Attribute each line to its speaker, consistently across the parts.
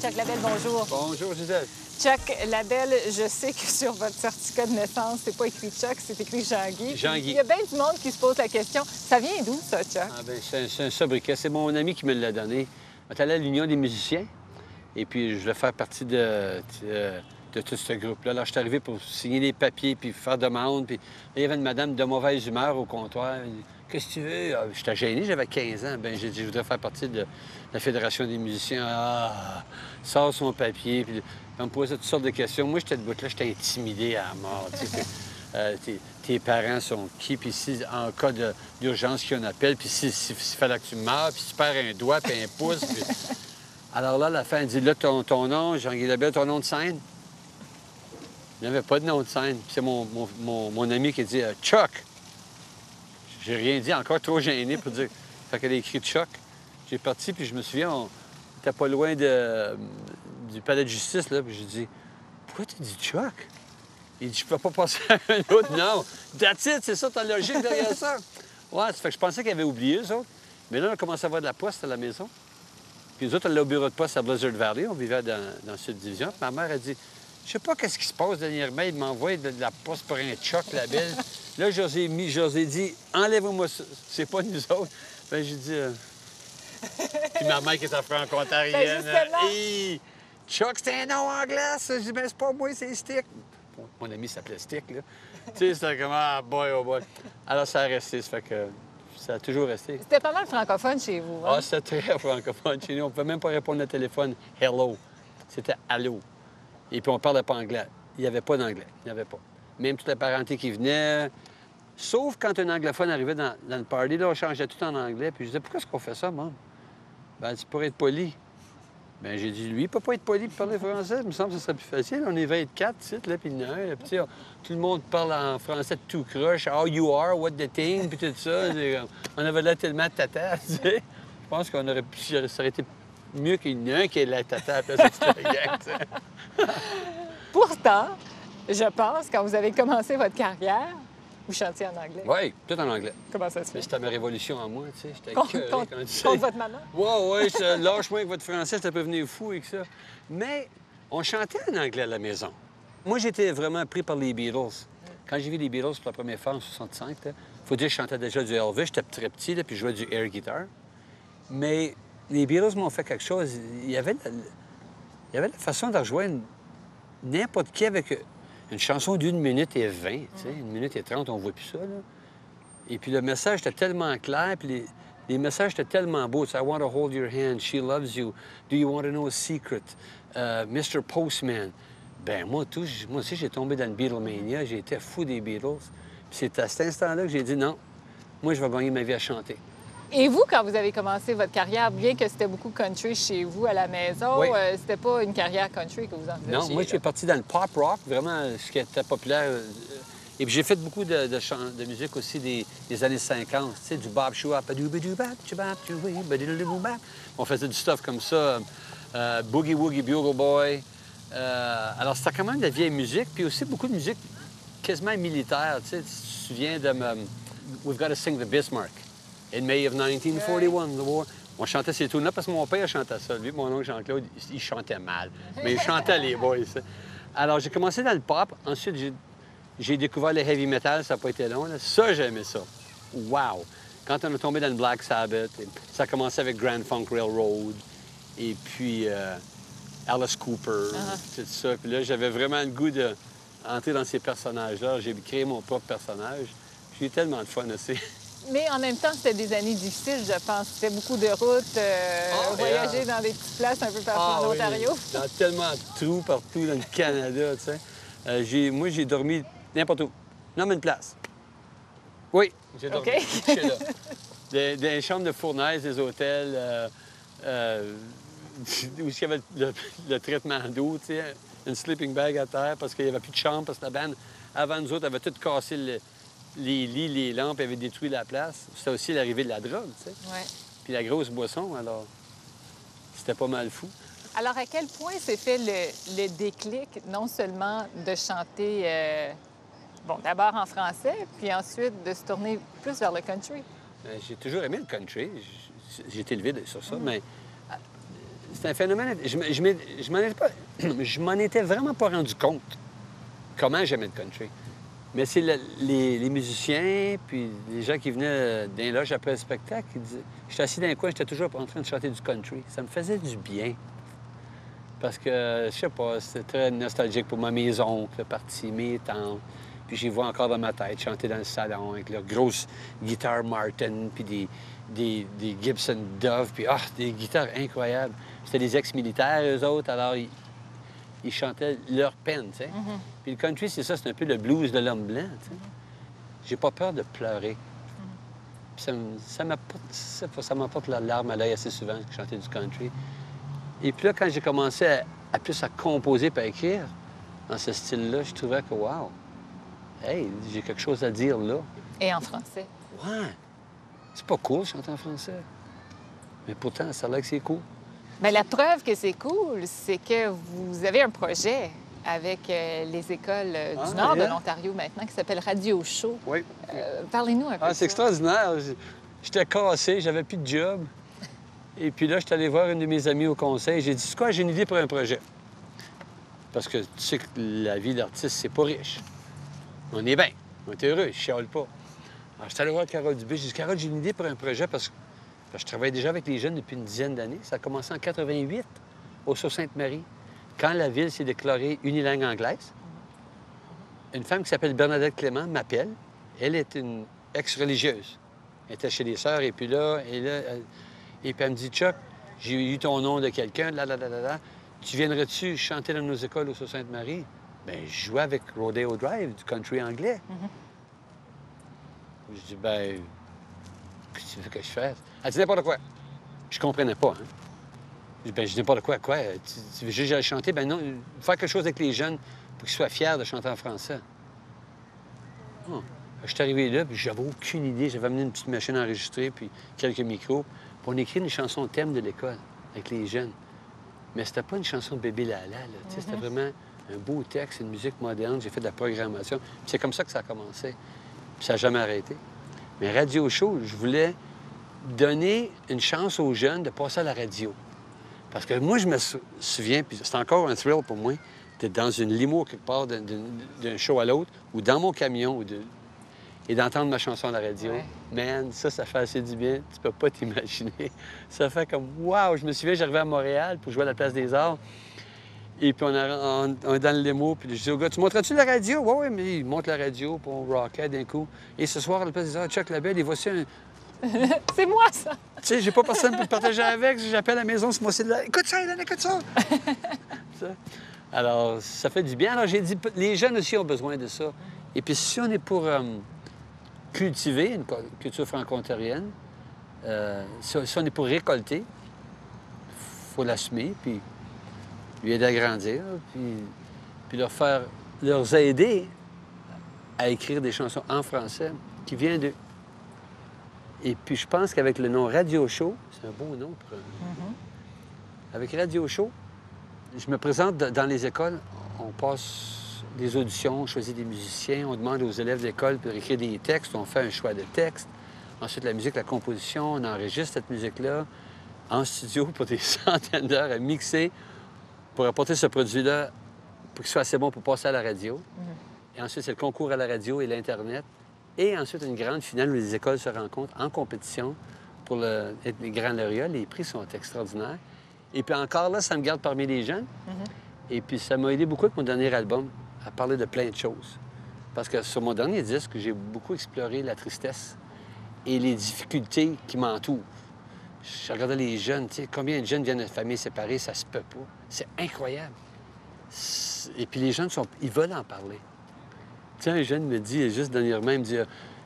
Speaker 1: Chuck Labelle, bonjour.
Speaker 2: Bonjour, Gisèle.
Speaker 1: Chuck Labelle, je sais que sur votre certificat de naissance, c'est pas écrit Chuck, c'est écrit Jean-Guy.
Speaker 2: Jean-Guy.
Speaker 1: Il y a bien du monde qui se pose la question, ça vient d'où, ça, Chuck?
Speaker 2: Ah ben, c'est un sobriquet. C'est mon ami qui me l'a donné. On est allé à l'Union des musiciens, et puis je voulais faire partie de tout ce groupe-là. Là, je suis arrivé pour signer les papiers, puis faire demande, puis là, il y avait une madame de mauvaise humeur au comptoir. Elle dit, qu'est-ce que tu veux? Ah, j'étais gêné, j'avais 15 ans. Ben, j'ai dit, je voudrais faire partie de la Fédération des musiciens. Ah, sort son papier, puis on me posait toutes sortes de questions. Moi, j'étais debout là, j'étais intimidé à mort. Tu sais, tes parents sont qui? Puis si, en cas d'urgence, qu'il y a un appel, puis s'il fallait que tu meurs, puis tu perds un doigt, puis un pouce. Puis... Alors là, à la fin, elle dit, là, ton nom, Jean-Guy Labelle, ton nom de scène? Il n'y avait pas de nom de scène. Puis c'est mon ami qui a dit Chuck. J'ai rien dit, encore trop gêné pour dire. Fait qu'elle a écrit Chuck. J'ai parti, puis je me souviens, on était pas loin du palais de justice, là, puis j'ai dit pourquoi tu dis Chuck? Il dit je peux pas passer à un autre nom. That's it, c'est ça ta logique derrière ça. Ouais, ça fait que je pensais qu'ils avaient oublié, eux autres. Mais là, on a commencé à avoir de la poste à la maison. Puis nous autres, on allait au bureau de poste à Blizzard Valley. On vivait dans cette division. Puis ma mère a dit je sais pas qu'est-ce qui se passe dernièrement. Il m'envoie de la poste pour un Chuck Labelle. Là, j'osais dit enlève-moi ça. C'est pas nous autres. Bien, j'ai dit. Puis ma mère qui est franco-ontarienne.
Speaker 1: Ben,
Speaker 2: Chuck, c'est un nom anglais. Ça. Je dis ben, c'est pas moi, c'est Stick. Mon ami s'appelait Stick, là. Tu sais, c'était comme ah boy, oh boy. Alors, ça a resté. Ça fait que ça a toujours resté.
Speaker 1: C'était pas mal francophone chez vous, hein?
Speaker 2: Ah, c'était très francophone chez nous. On ne pouvait même pas répondre au téléphone. Hello. C'était allô. Et puis, on ne parlait pas anglais. Il n'y avait pas d'anglais. Il n'y avait pas. Même toute la parenté qui venait. Sauf quand un anglophone arrivait dans le party, là, on changeait tout en anglais. Puis je disais, pourquoi est-ce qu'on fait ça, maman? Ben, c'est pour être poli. Bien, j'ai dit, lui, il ne peut pas être poli pour parler français. Il me semble que ce serait plus facile. On est 24, tu sais, là, puis il y en a un. Puis, tout le monde parle en français de tout croche. How you are, what the thing, puis tout ça. On avait là tellement de tata, tu sais. Je pense qu'on aurait pu... Ça aurait été mieux qu'il y en ait un qui ait la tata après cette gang, tu sais.
Speaker 1: Pourtant, je pense, quand vous avez commencé votre carrière, vous chantiez en anglais.
Speaker 2: Oui, tout en anglais.
Speaker 1: Comment ça se fait?
Speaker 2: C'était ma révolution en moi, tu sais. J'étais
Speaker 1: Contre votre maman?
Speaker 2: Oui, lâche-moi avec votre français, j'étais pas venu fou avec ça. Mais on chantait en anglais à la maison. Moi, j'étais vraiment pris par les Beatles. Quand j'ai vu les Beatles pour la première fois en 65, il faut dire que je chantais déjà du Elvis. J'étais très petit, là, puis je jouais du air guitar. Mais les Beatles m'ont fait quelque chose. Il y avait la façon de rejoindre n'importe qui avec une chanson d'1 minute et 20, tu sais, 1 minute et 30, on voit plus ça, là. Et puis le message était tellement clair, puis les messages étaient tellement beaux. I want to hold your hand, she loves you, do you want to know a secret, Mr. Postman. Ben moi aussi, j'ai tombé dans le Beatlemania, j'ai été fou des Beatles. Puis c'est à cet instant-là que j'ai dit non, moi, je vais gagner ma vie à chanter.
Speaker 1: Et vous, quand vous avez commencé votre carrière, bien que c'était beaucoup country chez vous à la maison,
Speaker 2: oui.
Speaker 1: C'était pas une carrière country que vous en faisiez?
Speaker 2: Non, moi, je suis parti dans le pop rock, vraiment ce qui était populaire. Et puis j'ai fait beaucoup de musique aussi des années 50, tu sais, du Bob Chouap. On faisait du stuff comme ça, Boogie Woogie Bugle Boy. Alors, c'était quand même de la vieille musique, puis aussi beaucoup de musique quasiment militaire, tu sais. Tu te souviens de We've Got to Sing the Bismarck. In May of 1941, the war. On chantait ces tunes-là parce que mon père chantait ça. Lui, mon oncle Jean-Claude, il chantait mal. Mais il chantait les boys. Ça. Alors, j'ai commencé dans le pop. Ensuite, j'ai découvert le heavy metal. Ça n'a pas été long. Là. Ça, j'aimais ça. Wow! Quand on est tombé dans le Black Sabbath, ça a commencé avec Grand Funk Railroad. Et puis Alice Cooper, tout ça. Puis là, j'avais vraiment le goût d'entrer dans ces personnages-là. J'ai créé mon propre personnage. J'ai eu tellement de fun aussi.
Speaker 1: Mais en même temps, c'était des années difficiles, je pense. C'était beaucoup de routes, voyager dans des petites places un peu partout en Ontario.
Speaker 2: Oui, dans tellement de trous partout dans le Canada, tu sais. Moi, j'ai dormi n'importe où. Nomme une place. Oui, j'ai dormi.
Speaker 1: OK.
Speaker 2: Dans les chambres de fournaise, des hôtels, où il y avait le traitement d'eau, tu sais, une sleeping bag à terre parce qu'il n'y avait plus de chambre, parce que la bande, avant nous autres, avait tout cassé les lits, les lampes avaient détruit la place. C'était aussi l'arrivée de la drogue, tu sais.
Speaker 1: Ouais.
Speaker 2: Puis la grosse boisson, alors c'était pas mal fou.
Speaker 1: Alors, à quel point s'est fait le déclic, non seulement de chanter, bon, d'abord en français, puis ensuite de se tourner plus vers le country?
Speaker 2: J'ai toujours aimé le country. J'ai été élevé sur ça, mais C'est un phénomène. Je m'en étais vraiment pas rendu compte comment j'aimais le country. Mais c'est les musiciens, puis les gens qui venaient dans les loges après le spectacle, qui disaient... J'étais assis dans un coin, j'étais toujours en train de chanter du country. Ça me faisait du bien. Parce que, je sais pas, c'était très nostalgique pour moi. Mes oncles, partis, mes tantes. Puis j'y vois encore dans ma tête, chanter dans le salon avec leurs grosses guitares Martin, puis des Gibson Dove, puis des guitares incroyables. C'était des ex-militaires, eux autres, alors ils chantaient leur peine, tu sais. Puis le country, c'est ça, c'est un peu le blues de l'homme blanc, tu sais. J'ai pas peur de pleurer. Puis ça m'apporte la larme à l'œil assez souvent, de chanter du country. Et puis là, quand j'ai commencé à plus à composer et à écrire dans ce style-là, je trouvais que, wow, hey, j'ai quelque chose à dire là.
Speaker 1: Et en français.
Speaker 2: Ouais. C'est pas cool, chanter en français. Mais pourtant, ça a l'air que c'est cool.
Speaker 1: Bien, la preuve que c'est cool, c'est que vous avez un projet avec les écoles du nord de l'Ontario maintenant qui s'appelle Radio Show.
Speaker 2: Oui.
Speaker 1: Parlez-nous un peu de
Speaker 2: C'est
Speaker 1: ça.
Speaker 2: extraordinaire. J'étais cassé, j'avais plus de job. Et puis là, je suis allé voir une de mes amies au conseil. J'ai dit, c'est quoi, j'ai une idée pour un projet. Parce que tu sais que la vie d'artiste, c'est pas riche. On est bien, on est heureux, je chiale pas. Alors, je suis allé voir Carole Dubé. J'ai dit, Carole, j'ai une idée pour un projet parce que je travaille déjà avec les jeunes depuis une dizaine d'années. Ça a commencé en 88, au Sault-Sainte-Marie, quand la ville s'est déclarée unilingue anglaise. Une femme qui s'appelle Bernadette Clément m'appelle. Elle est une ex-religieuse. Elle était chez les sœurs, et puis là, et puis elle me dit, Chuck, j'ai eu ton nom de quelqu'un, là. Tu viendrais-tu chanter dans nos écoles au Sault-Sainte-Marie? Bien, je jouais avec Rodeo Drive, du country anglais. Je dis, ben, qu'est-ce que tu veux que je fasse? Elle dit n'importe quoi. Je comprenais pas, hein. Je dis, ben, je dis n'importe quoi. Quoi? Tu veux juste que j'aille chanter? Ben non, faire quelque chose avec les jeunes pour qu'ils soient fiers de chanter en français. Oh. Je suis arrivé là, puis j'avais aucune idée. J'avais amené une petite machine enregistrée, puis quelques micros. Puis on écrit une chanson thème de l'école avec les jeunes. Mais c'était pas une chanson de bébé Lala, là. C'était vraiment un beau texte, une musique moderne. J'ai fait de la programmation. Puis c'est comme ça que ça a commencé. Puis ça n'a jamais arrêté. Mais Radio Show, je voulais donner une chance aux jeunes de passer à la radio. Parce que moi, je me souviens, puis c'est encore un thrill pour moi, d'être dans une limo quelque part, d'un show à l'autre, ou dans mon camion, et d'entendre ma chanson à la radio.
Speaker 1: Ouais.
Speaker 2: Man, ça fait assez du bien. Tu peux pas t'imaginer. Ça fait comme, wow! Je me souviens, j'arrivais à Montréal pour jouer à la Place des Arts. Et puis on est dans le limo, puis je dis au gars, tu monteras-tu la radio? Oui, mais il monte la radio, puis on rockait d'un coup. Et ce soir, à la Place des Arts, Chuck Labelle, et voici un...
Speaker 1: C'est moi, ça!
Speaker 2: Tu sais, j'ai pas personne pour le partager avec. J'appelle à la maison, c'est moi, c'est là. Écoute ça, Hélène, écoute ça! Alors, ça fait du bien. Alors, j'ai dit, les jeunes aussi ont besoin de ça. Et puis, si on est pour cultiver une culture franco-ontarienne, si on est pour récolter, il faut l'assumer, puis lui aider à grandir, puis leur aider à écrire des chansons en français qui viennent d'eux. Et puis, je pense qu'avec le nom Radio Show, c'est un beau nom pour Avec Radio Show, je me présente dans les écoles, on passe des auditions, on choisit des musiciens, on demande aux élèves d'école pour écrire des textes, on fait un choix de texte. Ensuite, la musique, la composition, on enregistre cette musique-là en studio pour des centaines d'heures à mixer pour apporter ce produit-là pour qu'il soit assez bon pour passer à la radio. Et ensuite, c'est le concours à la radio et l'Internet. Et ensuite, une grande finale où les écoles se rencontrent en compétition pour être les grands lauréats. Les prix sont extraordinaires. Et puis encore là, ça me garde parmi les jeunes. Et puis ça m'a aidé beaucoup avec mon dernier album à parler de plein de choses. Parce que sur mon dernier disque, j'ai beaucoup exploré la tristesse et les difficultés qui m'entourent. Je regardais les jeunes, tu sais, combien de jeunes viennent de familles séparées, ça se peut pas. C'est incroyable. Et puis les jeunes, ils veulent en parler. Tu sais, un jeune me dit, juste dernièrement, il me dit,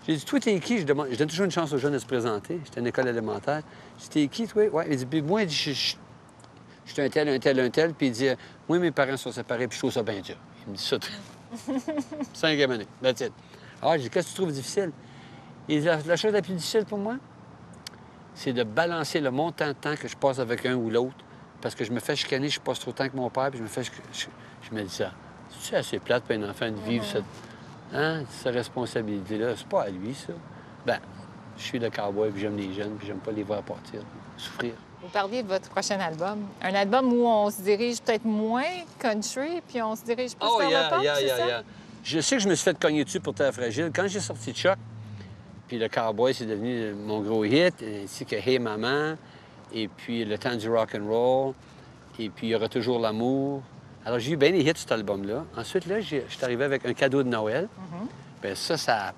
Speaker 2: j'ai dit, toi, t'es qui? Je donne toujours une chance aux jeunes de se présenter. J'étais à une école élémentaire. Je dis, t'es qui, toi? Ouais. Il dit, puis moi, je suis un tel. Puis il dit, moi, mes parents sont séparés, puis je trouve ça bien dur. Il me dit ça. 5e année, that's it. Alors, je dis, qu'est-ce que tu trouves difficile? Il dit, la chose la plus difficile pour moi, c'est de balancer le montant de temps que je passe avec un ou l'autre. Parce que je me fais chicaner, je passe trop de temps avec mon père, puis je me dis ça. C'est assez plate pour un enfant de vivre cette responsabilité-là. C'est pas à lui, ça. Bien, Je suis le cowboy, puis j'aime les jeunes, puis j'aime pas les voir partir, souffrir.
Speaker 1: Vous parliez de votre prochain album. Un album où on se dirige peut-être moins country, puis on se dirige plus vers le pop, c'est ça?
Speaker 2: Je sais que je me suis fait cogner dessus pour Terre fragile. Quand j'ai sorti Chuck, puis le cowboy, c'est devenu mon gros hit, ainsi que Hey Maman, et puis Le temps du rock and roll, et puis Il y aura toujours l'amour. Alors, j'ai eu bien des hits, cet album-là. Ensuite, là, je suis arrivé avec Un cadeau de Noël. Bien, ça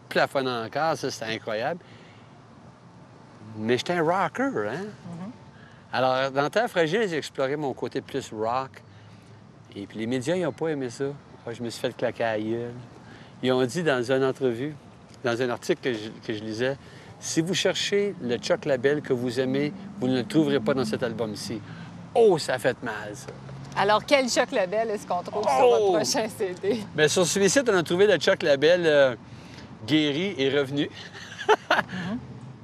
Speaker 2: plafonne encore, ça, c'était incroyable. Mais j'étais un rocker, hein? Alors, dans Terre fragile, j'ai exploré mon côté plus rock. Et puis les médias, ils n'ont pas aimé ça. Moi, je me suis fait claquer à la gueule. Ils ont dit dans une entrevue, dans un article que je lisais, si vous cherchez le Chuck Label que vous aimez, vous ne le trouverez pas dans cet album-ci. Oh, ça a fait mal, ça.
Speaker 1: Alors, quel Chuck Label est-ce qu'on trouve sur votre prochain CD?
Speaker 2: Bien, sur celui-ci, on a trouvé le Chuck Label guéri et revenu.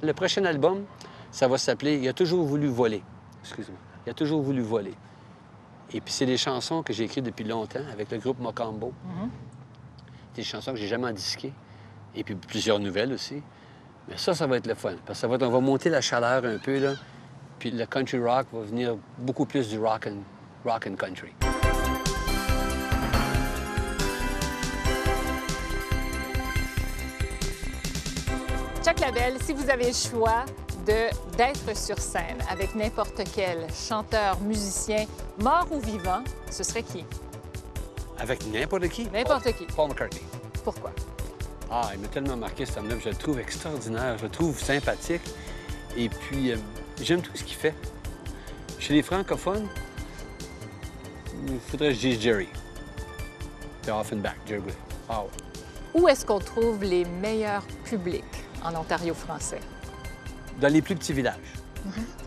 Speaker 2: Le prochain album, ça va s'appeler « Il a toujours voulu voler ». Excuse-moi. « Il a toujours voulu voler ». Et puis, c'est des chansons que j'ai écrites depuis longtemps avec le groupe Mocambo. Des chansons que j'ai jamais disquées. Et puis, plusieurs nouvelles aussi. Mais ça va être le fun. Parce que on va monter la chaleur un peu, là. Puis le country rock va venir beaucoup plus du rock and country.
Speaker 1: Chuck Label, si vous avez le choix d'être sur scène avec n'importe quel chanteur, musicien, mort ou vivant, ce serait qui?
Speaker 2: Avec n'importe qui?
Speaker 1: N'importe qui.
Speaker 2: Paul McCartney.
Speaker 1: Pourquoi?
Speaker 2: Ah, il m'a tellement marqué, cet homme-là. Je le trouve extraordinaire, je le trouve sympathique. Et puis, j'aime tout ce qu'il fait. Chez les francophones, il faudrait que je dise Jerry. The Offenbach, Jerry. Ah ouais.
Speaker 1: Où est-ce qu'on trouve les meilleurs publics en Ontario français?
Speaker 2: Dans les plus petits villages.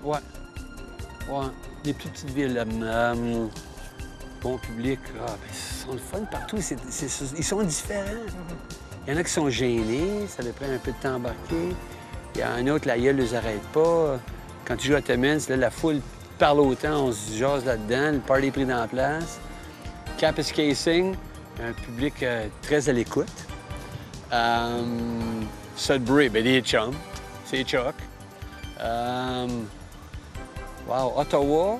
Speaker 2: Ouais. Ouais. Les plus petites villes. Bon public. Ah, ben, ils sont le fun partout. Ils sont différents. Il y en a qui sont gênés. Ça leur prend un peu de temps à embarquer. Il y a un autre, la gueule ne les arrête pas. Quand tu joues à Timmins, là, la foule parle autant, on se jase là-dedans, le party est pris dans la place. Capus Casing, un public très à l'écoute. Sudbury, bien des chums, c'est Chuck. Wow, Ottawa,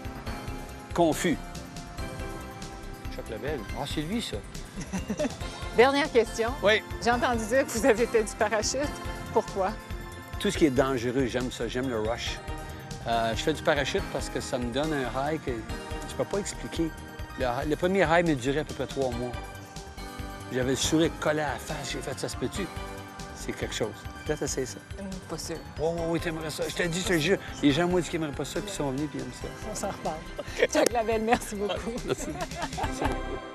Speaker 2: confus. Chuck Label. Ah, c'est lui, ça.
Speaker 1: Dernière question.
Speaker 2: Oui.
Speaker 1: J'ai entendu dire que vous avez fait du parachute. Pourquoi?
Speaker 2: Tout ce qui est dangereux, j'aime ça, j'aime le rush. Je fais du parachute parce que ça me donne un high que je peux pas expliquer. Le premier high me durait à peu près 3 mois. J'avais le sourire collé à la face, j'ai fait ça se peut-tu? C'est quelque chose. Peut-être essayer ça.
Speaker 1: Pas sûr.
Speaker 2: Oui, t'aimerais ça. Je te dis, je te jure, les gens, moi, disent qu'ils n'aimeraient pas ça, puis ils sont venus, puis ils aiment ça.
Speaker 1: On s'en reparle. Chuck Label, merci beaucoup.
Speaker 2: Merci. Merci beaucoup.